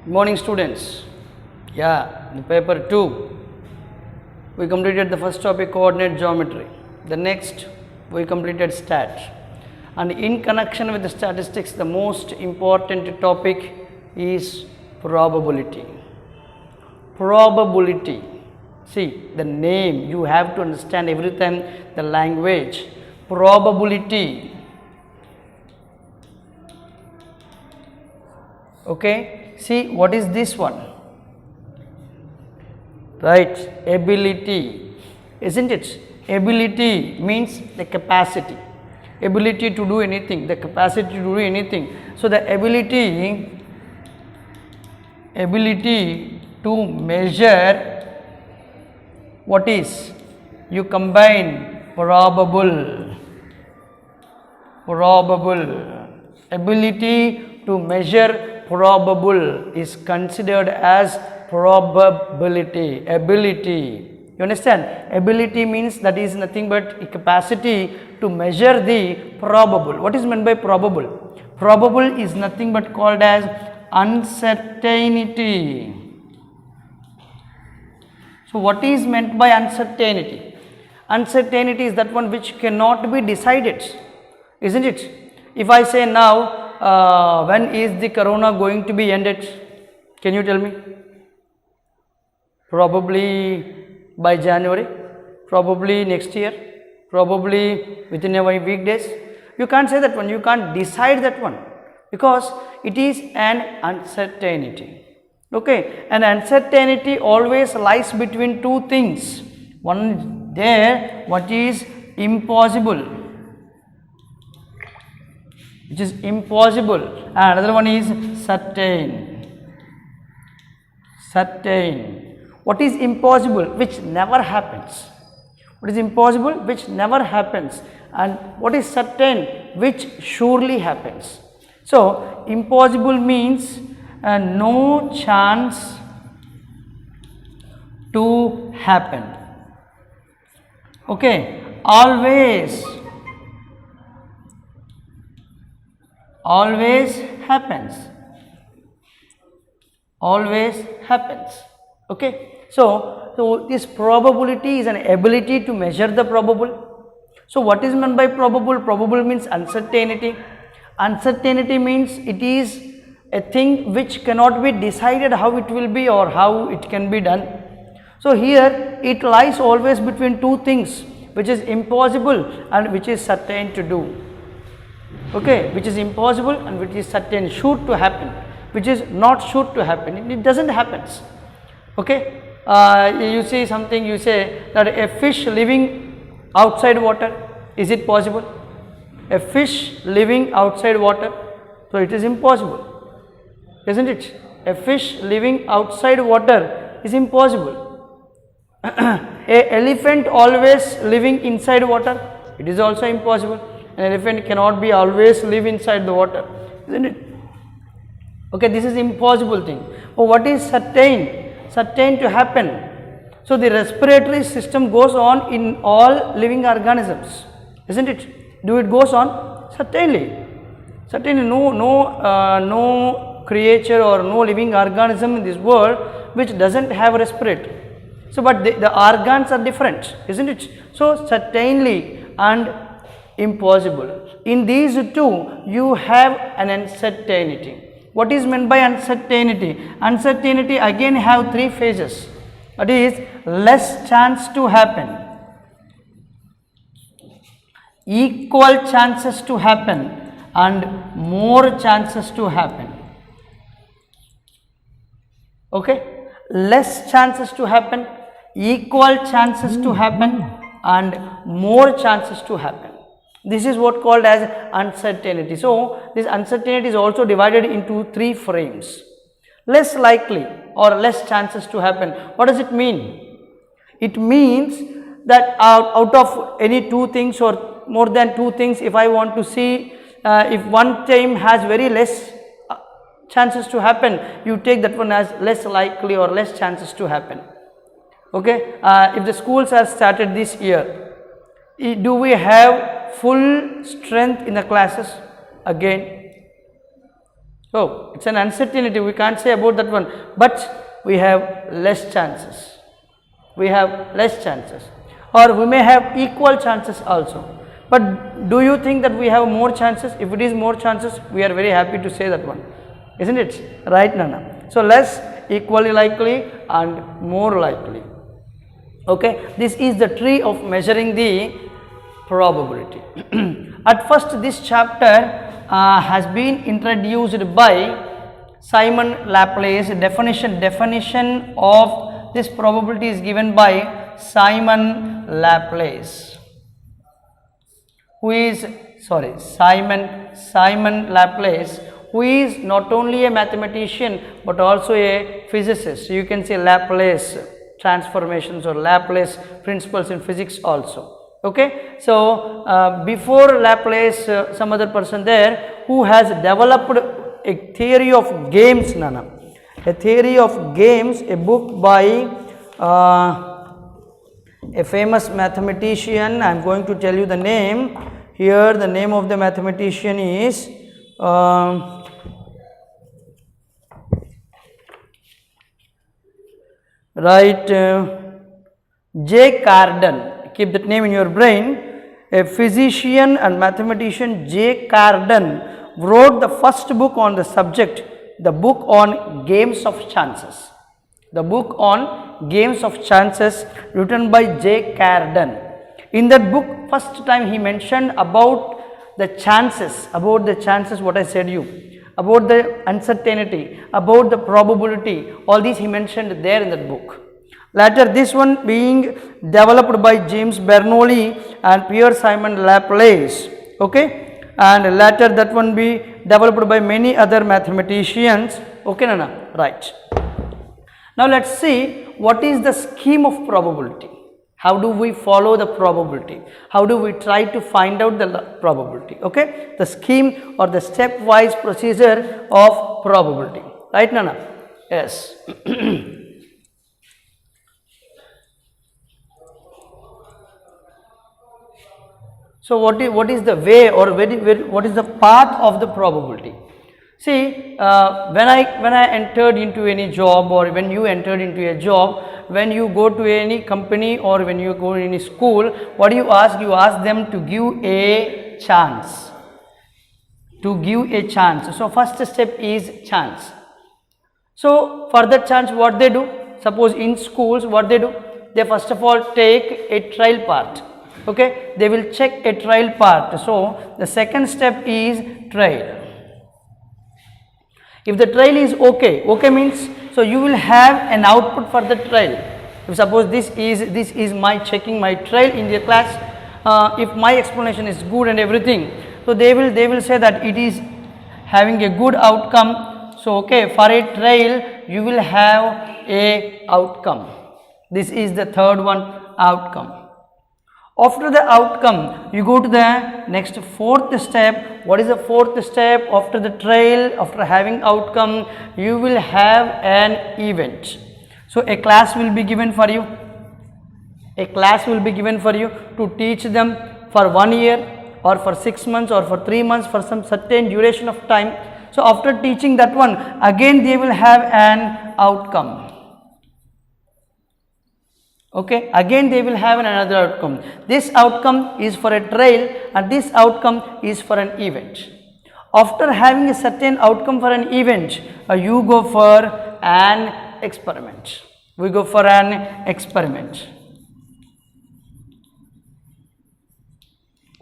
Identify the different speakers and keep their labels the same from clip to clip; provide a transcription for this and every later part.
Speaker 1: Good morning, students. Yeah, in paper 2, we completed the first topic, coordinate geometry. The next, we completed stat. And in connection with the statistics, the most important topic is probability. Probability. See, the name, you have to understand every time the language. Probability. Okay. See, what is this one? Right, ability, isn't it? Ability means the capacity, ability to do anything, the capacity to do anything. So the ability to measure what is, you combine probable, ability to measure probable is considered as probability. Ability, you understand? Ability means that is nothing but a capacity to measure the probable. What is meant by probable? Probable is nothing but called as uncertainty. So what is meant by uncertainty? Uncertainty is that one which cannot be decided, isn't it? If I say now, when is the corona going to be ended? Can you tell me? Probably by January, probably next year, probably within a weekdays. You can't say that one, you can't decide that one, because it is an uncertainty. Okay, and uncertainty always lies between two things. One there, what is impossible, which is impossible, and another one is certain. What is impossible? Which never happens. What is impossible? Which never happens. And what is certain? Which surely happens. So impossible means no chance to happen. Okay, always happens, okay. So this probability is an ability to measure the probable. So what is meant by probable? Probable means uncertainty. Uncertainty means it is a thing which cannot be decided how it will be or how it can be done. So here it lies always between two things, which is impossible and which is certain to do. Okay, which is impossible and which is certain, sure to happen, which is not sure to happen, it doesn't happen. Okay, you see something, you say that a fish living outside water, is it possible? A fish living outside water, so it is impossible, isn't it? A fish living outside water is impossible. A elephant always living inside water, it is also impossible. An elephant cannot be always live inside the water, isn't it? Okay, this is impossible thing. But what is certain? Certain to happen. So the respiratory system goes on in all living organisms, isn't it? Do it goes on? Certainly. Certainly no creature or no living organism in this world which doesn't have respiratory. So but the organs are different, isn't it? So certainly and impossible. In these two, you have an uncertainty. What is meant by uncertainty? Uncertainty again have three phases. That is less chance to happen, equal chances to happen, and more chances to happen. Okay, less chances to happen, equal chances to happen, and more chances to happen. This is what called as uncertainty. So this uncertainty is also divided into three frames. Less likely or less chances to happen. What does it mean? It means that out of any two things or more than two things, if I want to see if one thing has very less chances to happen, you take that one as less likely or less chances to happen. Okay, if the schools are started this year, do we have full strength in the classes? Again, So it's an uncertainty, we can't say about that one, but we have less chances. We have less chances, or we may have equal chances also. But do you think that we have more chances? If it is more chances, we are very happy to say that one, isn't it? Right, Nana? So less, equally likely, and more likely. Okay, this is the tree of measuring the probability. At first, this chapter has been introduced by Simon Laplace. Definition of this probability is given by Simon Laplace, who is Simon Laplace, who is not only a mathematician but also a physicist. So you can say Laplace transformations or Laplace principles in physics also. Okay, so before Laplace, some other person there who has developed a theory of games, Nana, a theory of games, a book by a famous mathematician. I am going to tell you the name here. The name of the mathematician is J. Cardan. Keep that name in your brain. A physician and mathematician, J. Cardan, wrote the first book on the subject, the book on games of chances. The book on games of chances, written by J. Cardan. In that book, first time he mentioned about the chances, what I said you, about the uncertainty, about the probability, all these he mentioned there in that book. Later, this one being developed by James Bernoulli and Pierre Simon Laplace, okay, and later that one be developed by many other mathematicians, okay, Nana, right. Now let us see what is the scheme of probability. How do we follow the probability? How do we try to find out the probability? Okay, the scheme or the stepwise procedure of probability, right, Nana? Yes. So what is the way, or what is the path of the probability? See, when I entered into any job, or when you entered into a job, when you go to any company or when you go to any school, what do you ask? You ask them to give a chance. To give a chance. So first step is chance. So for that chance, what they do? Suppose in schools, what they do? They first of all take a trial part. Okay, they will check a trial part. So the second step is trial. If the trial is okay means, so you will have an output for the trial. If suppose this is my checking my trial in the class, if my explanation is good and everything, so they will say that it is having a good outcome. So okay, for a trial you will have a outcome. This is the third one, outcome. After the outcome, you go to the next fourth step. What is the fourth step? After the trial, after having outcome, you will have an event. So a class will be given for you. A class will be given for you to teach them for 1 year or for 6 months or for 3 months, for some certain duration of time. So after teaching that one, again they will have an outcome. Okay, again they will have another outcome. This outcome is for a trial and this outcome is for an event. After having a certain outcome for an event, you go for an experiment. We go for an experiment.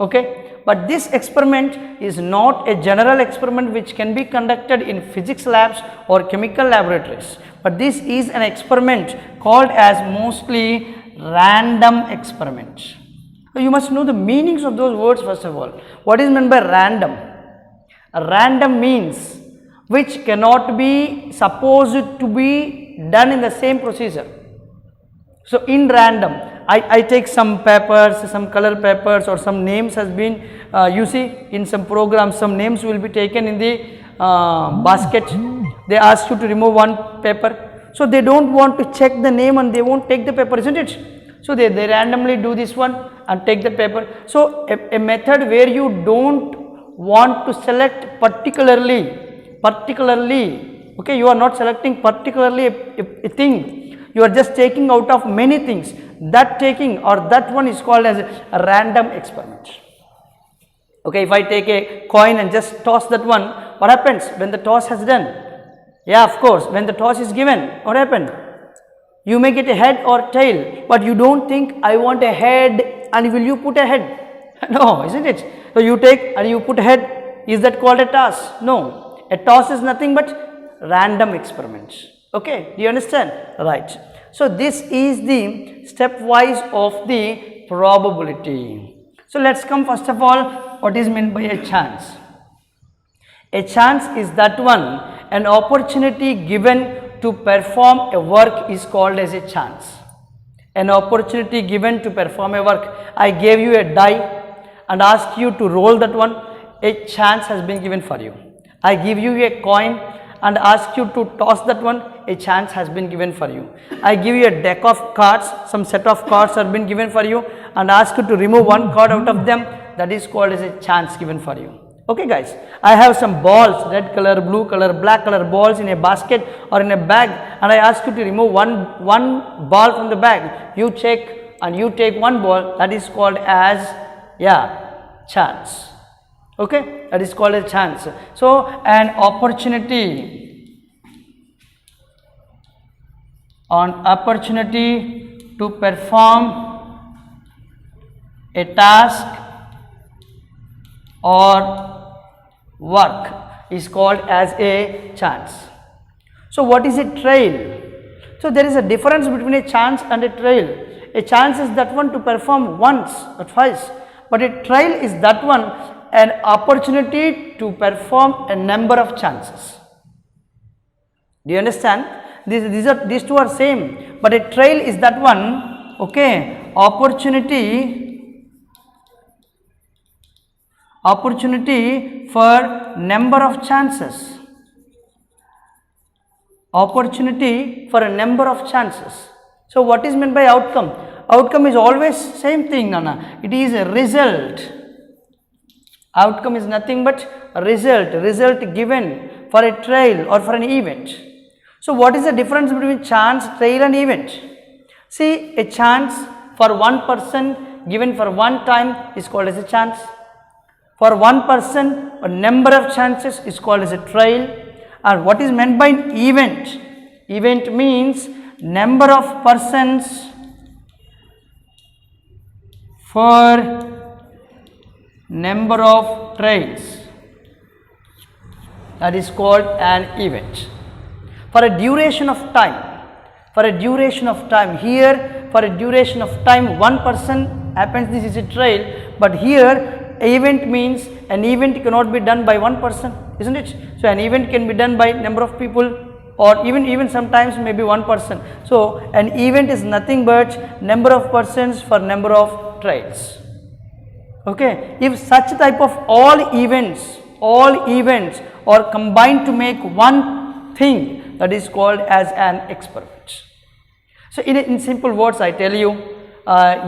Speaker 1: Okay, but this experiment is not a general experiment which can be conducted in physics labs or chemical laboratories, but this is an experiment called as mostly random experiment. So you must know the meanings of those words first of all. What is meant by random? Random means which cannot be supposed to be done in the same procedure. So in random, I take some papers, some color papers, or some names has been, you see in some programs some names will be taken in the basket. They ask you to remove one paper. So they don't want to check the name and they won't take the paper, isn't it? So they randomly do this one and take the paper. So a method where you don't want to select particularly particularly. Okay, you are not selecting particularly a thing, you are just taking out of many things. That taking or that one is called as a random experiment. Okay, if I take a coin and just toss that one, what happens when the toss has done? Yeah, of course, when the toss is given, what happened? You may get a head or tail, but you don't think I want a head and will you put a head? No, isn't it? So you take and you put a head, is that called a toss? No, a toss is nothing but random experiment. Okay, do you understand? Right. So this is the stepwise of the probability. So let's come first of all, what is meant by a chance? A chance is that one, an opportunity given to perform a work is called as a chance. An opportunity given to perform a work. I gave you a die and asked you to roll that one, a chance has been given for you. I give you a coin and ask you to toss that one, a chance has been given for you. I give you a deck of cards, some set of cards have been given for you and ask you to remove one card out of them, that is called as a chance given for you. Okay guys, I have some balls, red color, blue color, black color balls in a basket or in a bag and I ask you to remove one ball from the bag. You check and you take one ball, that is called as, chance. Okay, that is called a chance. So an opportunity to perform a task or work is called as a chance. So what is a trail? So there is a difference between a chance and a trail. A chance is that one to perform once or twice, but a trail is that one, an opportunity to perform a number of chances. Do you understand? These two are same, but a trail is that one, okay, opportunity for number of chances. Opportunity for a number of chances. So what is meant by outcome? Outcome is always same thing, Nana. It is a result. Outcome is nothing but a result given for a trail or for an event. So what is the difference between chance, trail and event? See, a chance for one person given for one time is called as a chance. For one person, a number of chances is called as a trail. And what is meant by event? Event means number of persons for number of trails, that is called an event. For a duration of time, here for a duration of time one person happens, this is a trail, but here event means an event cannot be done by one person, isn't it? So an event can be done by number of people or even sometimes maybe one person. So an event is nothing but number of persons for number of trails. Okay, if such type of all events are combined to make one thing, that is called as an experiment. So in simple words I tell you,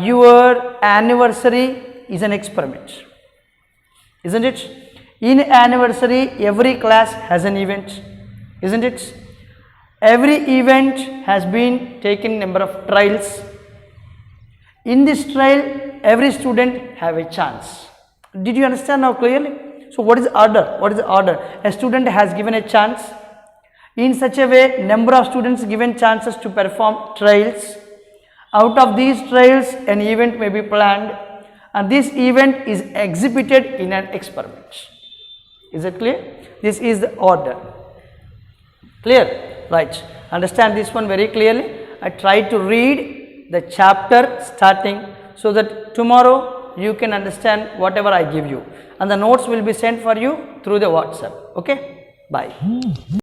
Speaker 1: your anniversary is an experiment, isn't it? In anniversary every class has an event, isn't it? Every event has been taken number of trials. In this trial every student have a chance. Did you understand now clearly? So what is order? What is the order? A student has given a chance. In such a way, number of students given chances to perform trials. Out of these trials, an event may be planned and this event is exhibited in an experiment. Is it clear? This is the order. Clear? Right. Understand this one very clearly. I try to read the chapter starting so that tomorrow you can understand whatever I give you, and the notes will be sent for you through the WhatsApp. Okay, bye.